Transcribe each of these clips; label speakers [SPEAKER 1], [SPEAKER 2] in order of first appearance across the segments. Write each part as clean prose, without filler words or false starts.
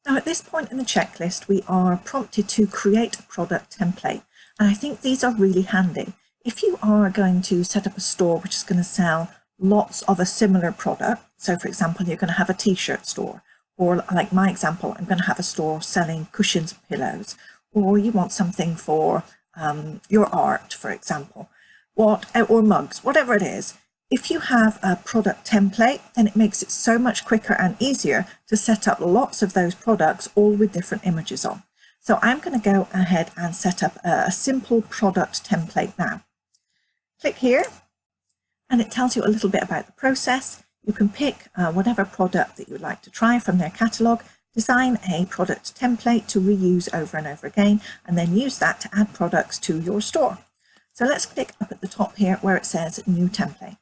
[SPEAKER 1] Now at this point in the checklist, we are prompted to create a product template. And I think these are really handy. If you are going to set up a store which is going to sell lots of a similar product, so for example, you're going to have a t-shirt store, or like my example, I'm going to have a store selling cushions and pillows, or you want something for your art, for example, or mugs, whatever it is. If you have a product template, then it makes it so much quicker and easier to set up lots of those products, all with different images on. So I'm going to go ahead and set up a simple product template now. Click here, and it tells you a little bit about the process. You can pick whatever product that you would like to try from their catalogue, design a product template to reuse over and over again, and then use that to add products to your store. So let's click up at the top here where it says New Template.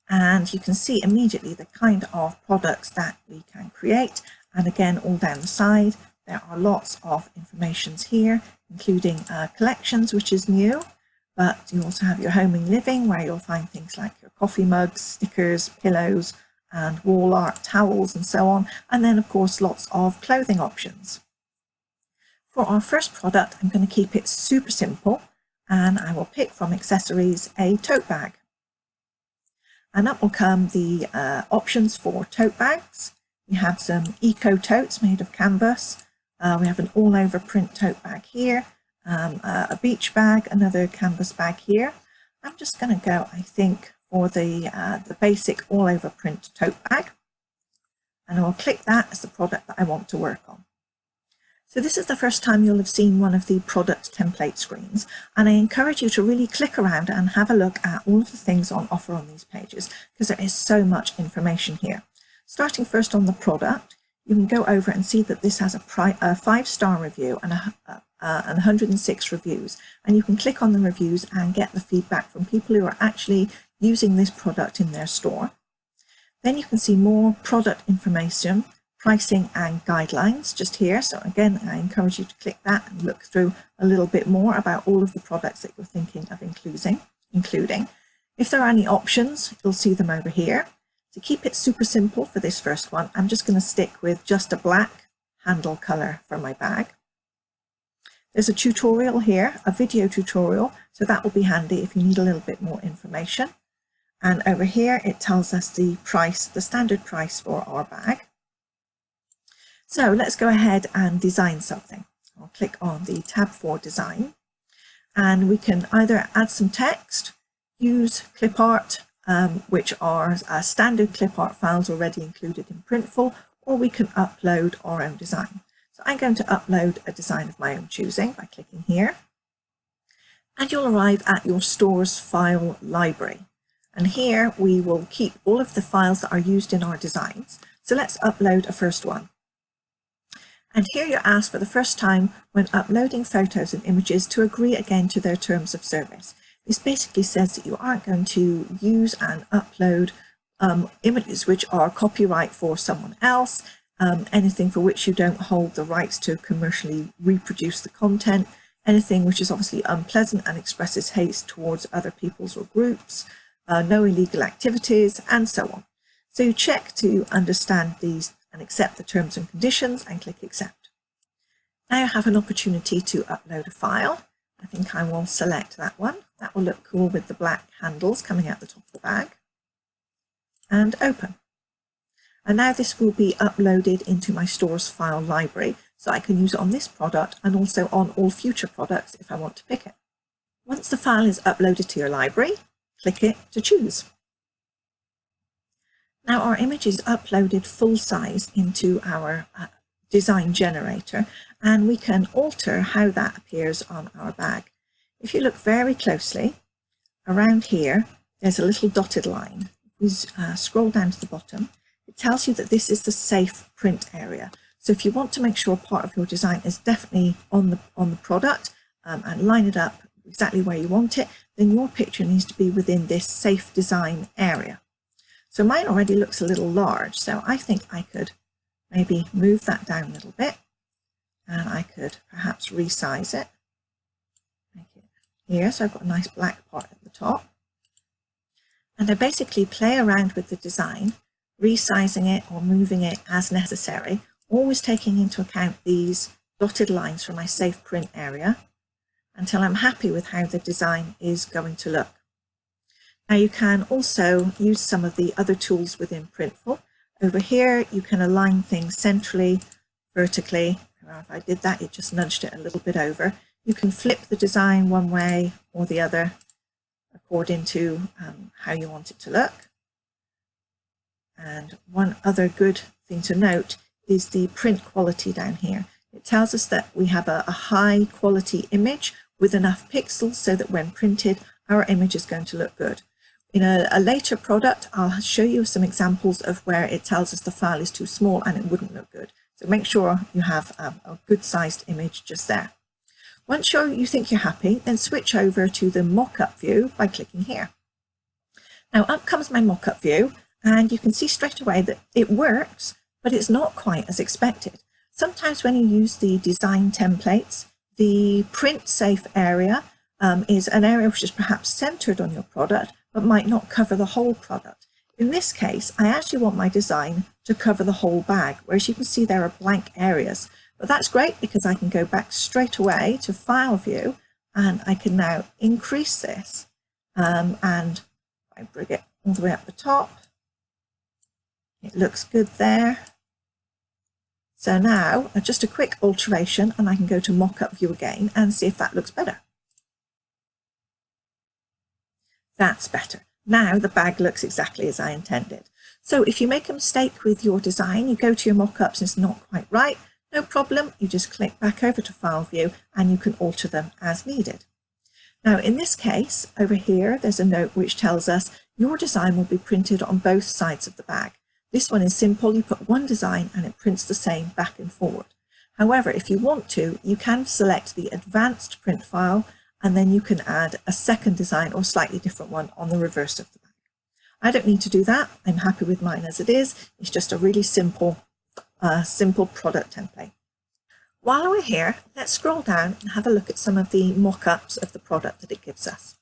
[SPEAKER 1] And you can see immediately the kind of products that we can create. And again, all down the side, there are lots of informations here, including collections, which is new. But you also have your home and living, where you'll find things like your coffee mugs, stickers, pillows, and wall art, towels, and so on. And then, of course, lots of clothing options. For our first product, I'm going to keep it super simple, and I will pick from accessories a tote bag. And up will come the options for tote bags. We have some eco totes made of canvas. We have an all-over print tote bag here, a beach bag, another canvas bag here. I'm just going to go, I think, for the basic all-over print tote bag. And I will click that as the product that I want to work on. So this is the first time you'll have seen one of the product template screens, and I encourage you to really click around and have a look at all of the things on offer on these pages, because there is so much information here. Starting first on the product, you can go over and see that this has a 5-star review and 106 reviews, and you can click on the reviews and get the feedback from people who are actually using this product in their store. Then you can see more product information, pricing and guidelines just here. So again, I encourage you to click that and look through a little bit more about all of the products that you're thinking of including. If there are any options, you'll see them over here. To keep it super simple for this first one, I'm just going to stick with just a black handle color for my bag. There's a tutorial here, a video tutorial, so that will be handy if you need a little bit more information. And over here, it tells us the price, the standard price for our bag. So let's go ahead and design something. I'll click on the tab for design, and we can either add some text, use clip art, which are standard clip art files already included in Printful, or we can upload our own design. So I'm going to upload a design of my own choosing by clicking here, and you'll arrive at your store's file library. And here we will keep all of the files that are used in our designs. So let's upload a first one. And here you're asked for the first time when uploading photos and images to agree again to their terms of service. This basically says that you aren't going to use and upload images which are copyright for someone else, anything for which you don't hold the rights to commercially reproduce the content, anything which is obviously unpleasant and expresses hate towards other peoples or groups, no illegal activities, and so on. So you check to understand these and accept the terms and conditions and click accept. Now you have an opportunity to upload a file. I think I will select that one. That will look cool with the black handles coming out the top of the bag. And open. And now this will be uploaded into my store's file library, so I can use it on this product and also on all future products if I want to pick it. Once the file is uploaded to your library, click it to choose. Now our image is uploaded full size into our design generator, and we can alter how that appears on our bag. If you look very closely, around here, there's a little dotted line. If we scroll down to the bottom, it tells you that this is the safe print area. So if you want to make sure part of your design is definitely on the product and line it up exactly where you want it, then your picture needs to be within this safe design area. So mine already looks a little large, so I think I could maybe move that down a little bit, and I could perhaps resize it. Make it here, so I've got a nice black part at the top. And I basically play around with the design, resizing it or moving it as necessary, always taking into account these dotted lines from my safe print area until I'm happy with how the design is going to look. Now you can also use some of the other tools within Printful. Over here you can align things centrally, vertically. If I did that, it just nudged it a little bit over. You can flip the design one way or the other according to how you want it to look. And one other good thing to note is the print quality down here. It tells us that we have a high quality image with enough pixels so that when printed, our image is going to look good. In a later product, I'll show you some examples of where it tells us the file is too small and it wouldn't look good. So make sure you have a good sized image just there. Once you think you're happy, then switch over to the mock-up view by clicking here. Now up comes my mock-up view, and you can see straight away that it works, but it's not quite as expected. Sometimes when you use the design templates, the print safe area is an area which is perhaps centered on your product, but might not cover the whole product. In this case, I actually want my design to cover the whole bag, whereas you can see there are blank areas. But that's great because I can go back straight away to File View, and I can now increase this, and I bring it all the way up the top. It looks good there. So now just a quick alteration and I can go to mock-up view again and see if that looks better. That's better. Now the bag looks exactly as I intended. So if you make a mistake with your design, you go to your mock-ups and it's not quite right, no problem. You just click back over to File View and you can alter them as needed. Now in this case, over here, there's a note which tells us your design will be printed on both sides of the bag. This one is simple. You put one design and it prints the same back and forward. However, if you want to, you can select the advanced print file and then you can add a second design or slightly different one on the reverse of the bag. I don't need to do that. I'm happy with mine as it is. It's just a really simple product template. While we're here, let's scroll down and have a look at some of the mock-ups of the product that it gives us.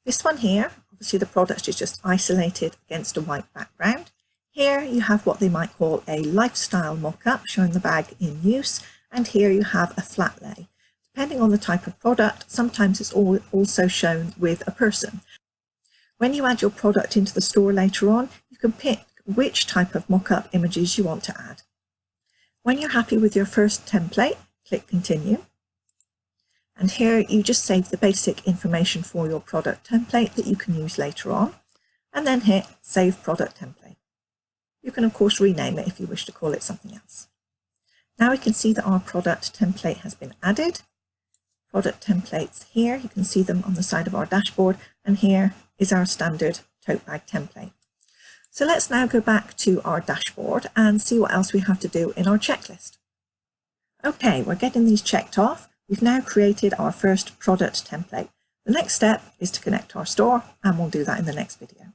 [SPEAKER 1] This one here, obviously the product is just isolated against a white background. Here you have what they might call a lifestyle mock-up showing the bag in use, and here you have a flat lay. Depending on the type of product, sometimes it's also shown with a person. When you add your product into the store later on, you can pick which type of mock-up images you want to add. When you're happy with your first template, click Continue. And here you just save the basic information for your product template that you can use later on, and then hit Save Product Template. You can of course rename it if you wish to call it something else. Now we can see that our product template has been added. Product templates here, you can see them on the side of our dashboard, and here is our standard tote bag template. So let's now go back to our dashboard and see what else we have to do in our checklist. Okay, we're getting these checked off. We've now created our first product template. The next step is to connect our store, and we'll do that in the next video.